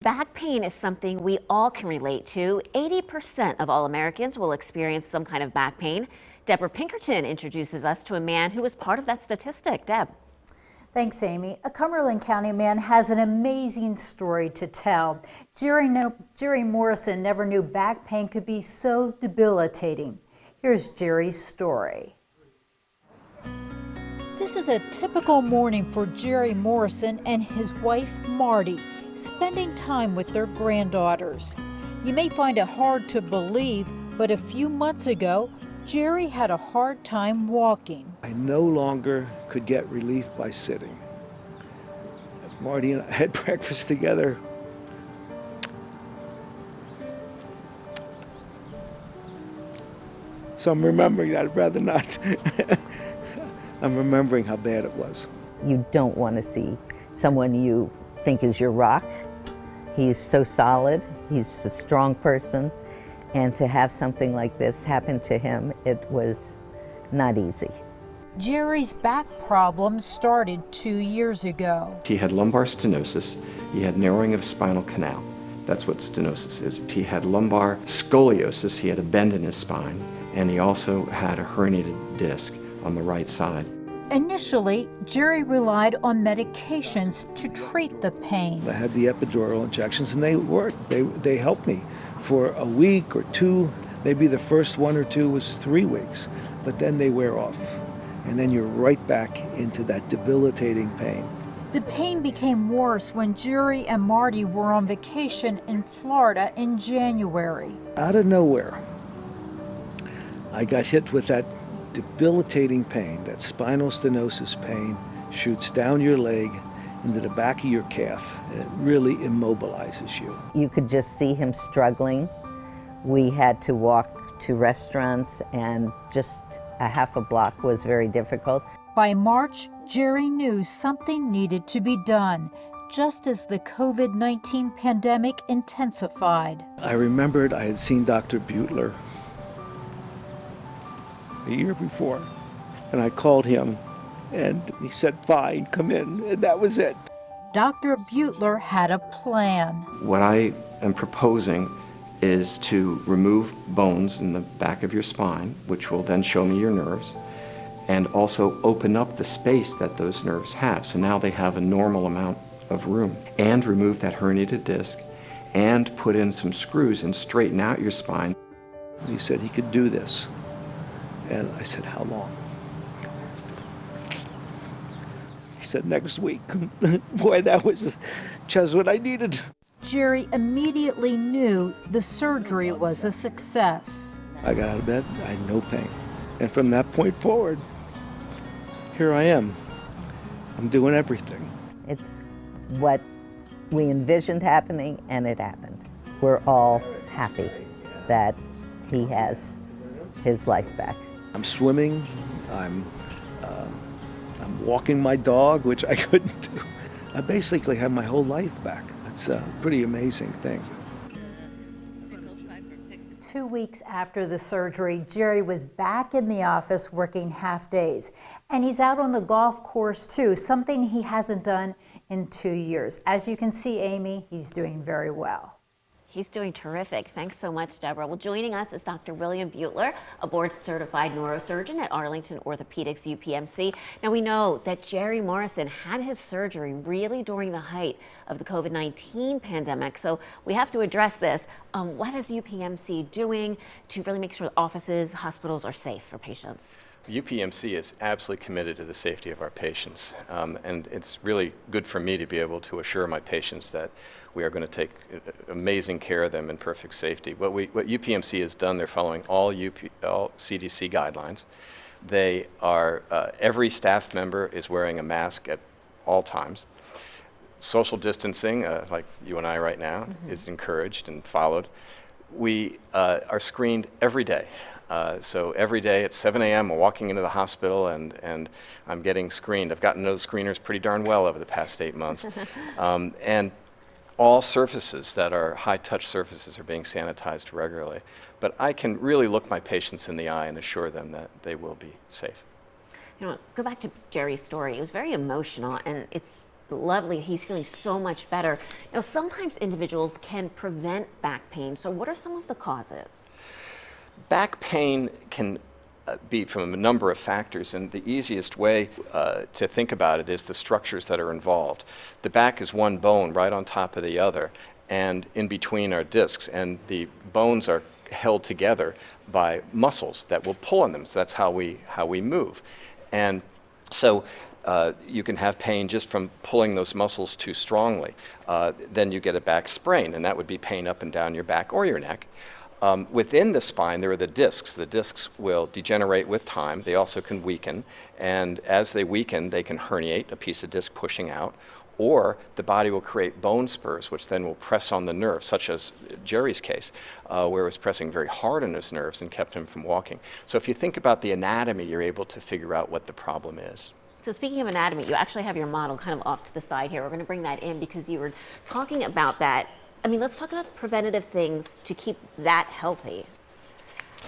Back pain is something we all can relate to. 80% of all Americans will experience some kind of back pain. Deborah Pinkerton introduces us to a man who was part of that statistic. Deb. Thanks, Amy. A Cumberland County man has an amazing story to tell. Jerry Morrison never knew back pain could be so debilitating. Here's Jerry's story. This is a typical morning for Jerry Morrison and his wife, Marty, spending time with their granddaughters. You may find it hard to believe, but a few months ago, Jerry had a hard time walking. I no longer could get relief by sitting. Marty and I had breakfast together. So I'm remembering that. I'd rather not. I'm remembering how bad it was. You don't want to see someone you think is your rock. He's so solid. He's a strong person. And to have something like this happen to him, it was not easy. Jerry's back problem started 2 years ago. He had lumbar stenosis. He had narrowing of spinal canal. That's what stenosis is. He had lumbar scoliosis. He had a bend in his spine. And he also had a herniated disc on the right side. Initially, Jerry relied on medications to treat the pain. I had the epidural injections and they worked. They helped me for a week or two. Maybe the first 1 or 2 was 3 weeks, but then they wear off. And then you're right back into that debilitating pain. The pain became worse when Jerry and Marty were on vacation in Florida in January. Out of nowhere, I got hit with that debilitating pain, that spinal stenosis pain, shoots down your leg into the back of your calf, and it really immobilizes you. You could just see him struggling. We had to walk to restaurants, and just a half a block was very difficult. By March, Jerry knew something needed to be done, just as the COVID-19 pandemic intensified. I remembered I had seen Dr. Butler a year before, and I called him, and he said, "Fine, come in," and that was it. Dr. Butler had a plan. What I am proposing is to remove bones in the back of your spine, which will then show me your nerves, and also open up the space that those nerves have. So now they have a normal amount of room, and remove that herniated disc, and put in some screws and straighten out your spine. He said he could do this. And I said, "How long?" He said, "Next week." Boy, that was just what I needed. Jerry immediately knew the surgery was a success. I got out of bed, I had no pain. And from that point forward, here I am. I'm doing everything. It's what we envisioned happening, and it happened. We're all happy that he has his life back. I'm swimming, I'm walking my dog, which I couldn't do. I basically have my whole life back. It's a pretty amazing thing. 2 weeks after the surgery, Jerry was back in the office working half days. And he's out on the golf course too, something he hasn't done in 2 years. As you can see, Amy, he's doing very well. He's doing terrific. Thanks so much, Deborah. Well, joining us is Dr. William Butler, a board-certified neurosurgeon at Arlington-Orthopedics, UPMC. Now, we know that Jerry Morrison had his surgery really during the height of the COVID-19 pandemic, so we have to address this. What is UPMC doing to really make sure the offices, hospitals are safe for patients? UPMC is absolutely committed to the safety of our patients, and it's really good for me to be able to assure my patients that we are going to take amazing care of them in perfect safety. What UPMC has done, they're following all CDC guidelines. They are, every staff member is wearing a mask at all times. Social distancing, like you and I right now, is encouraged and followed. We are screened every day. So every day at 7 a.m. I'm walking into the hospital and I'm getting screened. I've gotten to know the screeners pretty darn well over the past 8 months. And all surfaces that are high-touch surfaces are being sanitized regularly. But I can really look my patients in the eye and assure them that they will be safe. You know, go back to Jerry's story. It was very emotional, and it's lovely. He's feeling so much better. Now, sometimes individuals can prevent back pain. So what are some of the causes? Back pain can be from a number of factors, and the easiest way to think about it is the structures that are involved. The back is one bone right on top of the other, and in between are discs, and the bones are held together by muscles that will pull on them. So that's how we move. And so you can have pain just from pulling those muscles too strongly. Then you get a back sprain, and that would be pain up and down your back or your neck. Within the spine, there are the discs. The discs will degenerate with time. They also can weaken, and as they weaken, they can herniate, a piece of disc pushing out, or the body will create bone spurs, which then will press on the nerves, such as Jerry's case, where it was pressing very hard on his nerves and kept him from walking. So if you think about the anatomy, you're able to figure out what the problem is. So speaking of anatomy, you actually have your model kind of off to the side here. We're going to bring that in because you were talking about that. I mean, let's talk about preventative things to keep that healthy.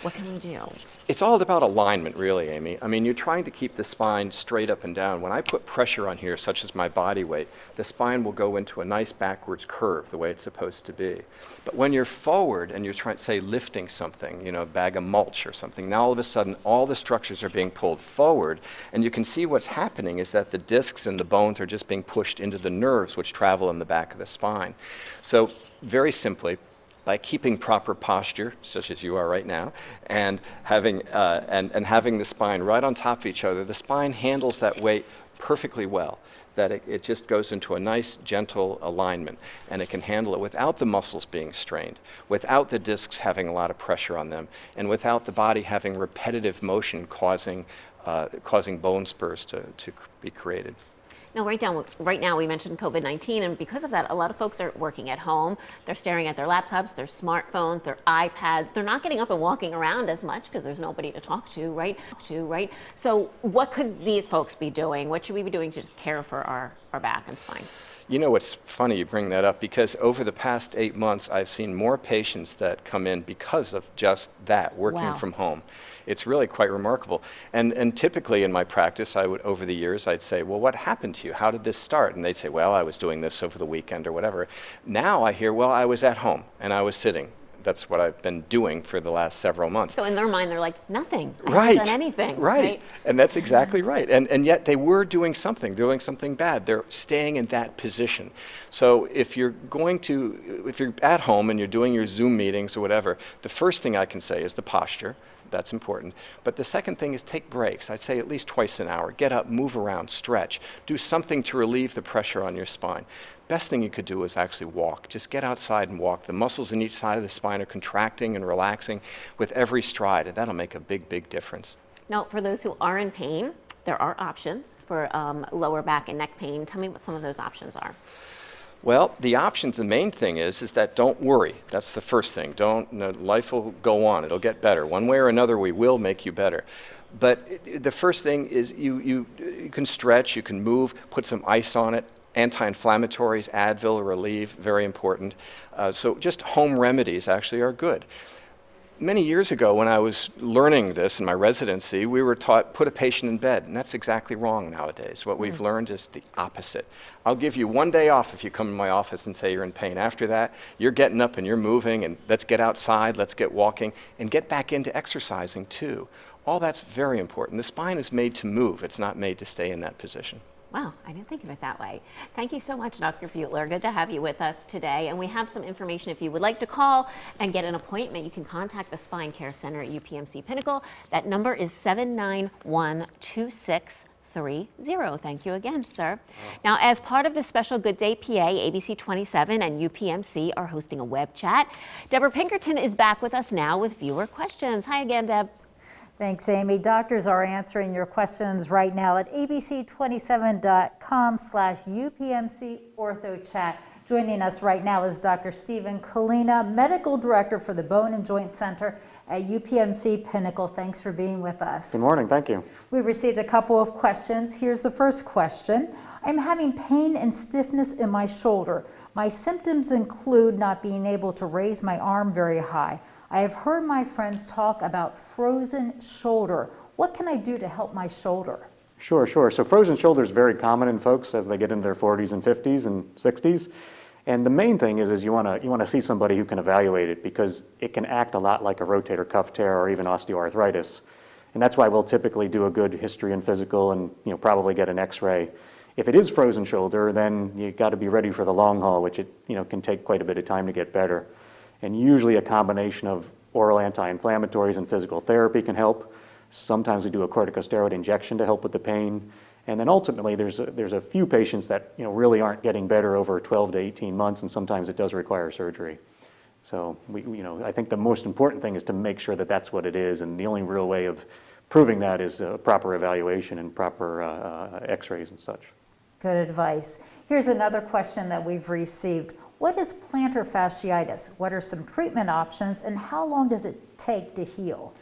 What can we do? It's all about alignment, really, Amy. I mean, you're trying to keep the spine straight up and down. When I put pressure on here, such as my body weight, the spine will go into a nice backwards curve, the way it's supposed to be. But when you're forward and you're trying, say, lifting something, you know, a bag of mulch or something, now all of a sudden all the structures are being pulled forward, and you can see what's happening is that the discs and the bones are just being pushed into the nerves which travel in the back of the spine. So, very simply, by keeping proper posture, such as you are right now, and having having the spine right on top of each other, the spine handles that weight perfectly well. That it just goes into a nice, gentle alignment, and it can handle it without the muscles being strained, without the discs having a lot of pressure on them, and without the body having repetitive motion causing bone spurs to be created. Now, right now we mentioned COVID-19, and because of that, a lot of folks are working at home. They're staring at their laptops, their smartphones, their iPads. They're not getting up and walking around as much because there's nobody to talk to, right? So what could these folks be doing? What should we be doing to just care for our back and spine? You know, it's funny you bring that up, because over the past 8 months, I've seen more patients that come in because of just that, working from home. It's really quite remarkable. And typically in my practice, over the years, I'd say, well, what happened to you? How did this start? And they'd say, well, I was doing this over the weekend or whatever. Now I hear, well, I was at home and I was sitting. That's what I've been doing for the last several months. So in their mind, they're like, nothing. I haven't done anything. Right. And that's exactly right. And yet they were doing something bad. They're staying in that position. So if you're at home and you're doing your Zoom meetings or whatever, the first thing I can say is the posture. That's important. But the second thing is take breaks. I'd say at least twice an hour. Get up, move around, stretch. Do something to relieve the pressure on your spine. Best thing you could do is actually walk. Just get outside and walk. The muscles in each side of the spine are contracting and relaxing with every stride, and that'll make a big, big difference. Now, for those who are in pain, there are options for lower back and neck pain. Tell me what some of those options are. Well, the options, the main thing is that don't worry. That's the first thing. Life will go on. It'll get better. One way or another, we will make you better. But the first thing is you can stretch, you can move, put some ice on it. Anti-inflammatories, Advil, Relieve, very important. So just home remedies actually are good. Many years ago, when I was learning this in my residency, we were taught, put a patient in bed, and that's exactly wrong nowadays. What we've learned is the opposite. I'll give you 1 day off if you come to my office and say you're in pain. After that, you're getting up and you're moving, and let's get outside, let's get walking, and get back into exercising too. All that's very important. The spine is made to move. It's not made to stay in that position. Wow, I didn't think of it that way. Thank you so much, Dr. Buetler. Good to have you with us today. And we have some information. If you would like to call and get an appointment, you can contact the Spine Care Center at UPMC Pinnacle. That number is 791-2630. Thank you again, sir. Now, as part of the special Good Day PA, ABC 27 and UPMC are hosting a web chat. Deborah Pinkerton is back with us now with viewer questions. Hi again, Deb. Thanks, Amy. Doctors are answering your questions right now at abc27.com/UPMC Ortho Chat. Joining us right now is Dr. Stephen Kalina, Medical Director for the Bone and Joint Center at UPMC Pinnacle. Thanks for being with us. Good morning. Thank you. We received a couple of questions. Here's the first question. I'm having pain and stiffness in my shoulder. My symptoms include not being able to raise my arm very high. I have heard my friends talk about frozen shoulder. What can I do to help my shoulder? Sure, sure. So frozen shoulder is very common in folks as they get into their 40s and 50s and 60s. And the main thing is you want to see somebody who can evaluate it, because it can act a lot like a rotator cuff tear or even osteoarthritis. And that's why we'll typically do a good history and physical and probably get an x-ray. If it is frozen shoulder, then you got to be ready for the long haul, which it can take quite a bit of time to get better. And usually a combination of oral anti-inflammatories and physical therapy can help. Sometimes we do a corticosteroid injection to help with the pain. And then ultimately there's a few patients that really aren't getting better over 12 to 18 months, and sometimes it does require surgery. So I think the most important thing is to make sure that that's what it is, and the only real way of proving that is proper evaluation and proper x-rays and such. Good advice. Here's another question that we've received. What is plantar fasciitis? What are some treatment options, and how long does it take to heal?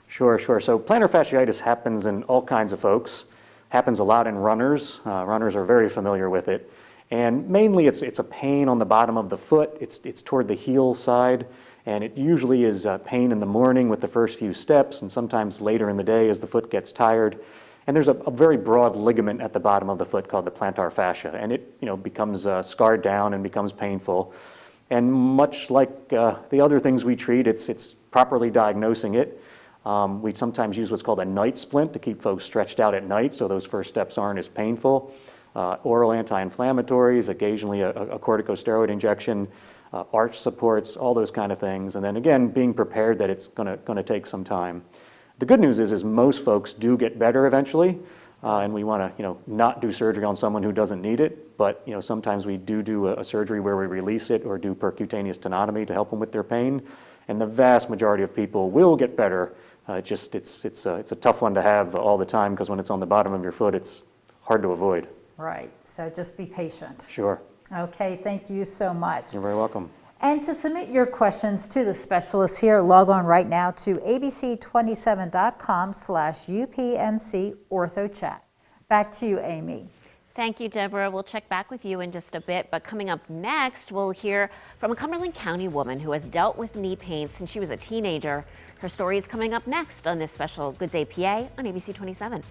Sure, sure. So plantar fasciitis happens in all kinds of folks. Happens a lot in runners. Runners are very familiar with it. And mainly it's a pain on the bottom of the foot. It's toward the heel side. And it usually is pain in the morning with the first few steps, and sometimes later in the day as the foot gets tired. And there's a very broad ligament at the bottom of the foot called the plantar fascia. And it becomes scarred down and becomes painful. And much like the other things we treat, it's properly diagnosing it. We sometimes use what's called a night splint to keep folks stretched out at night, so those first steps aren't as painful. Oral anti-inflammatories, occasionally a corticosteroid injection, arch supports, all those kind of things. And then again, being prepared that it's going to take some time. The good news is most folks do get better eventually, and we want to not do surgery on someone who doesn't need it. But sometimes we do a surgery where we release it or do percutaneous tenotomy to help them with their pain. And the vast majority of people will get better. It's a tough one to have all the time, because when it's on the bottom of your foot, it's hard to avoid. Right, so just be patient. Sure. Okay, thank you so much. You're very welcome. And to submit your questions to the specialists here, log on right now to abc27.com/UPMC OrthoChat. Back to you, Amy. Thank you, Deborah. We'll check back with you in just a bit, but coming up next, we'll hear from a Cumberland County woman who has dealt with knee pain since she was a teenager. Her story is coming up next on this special Good Day PA on ABC 27.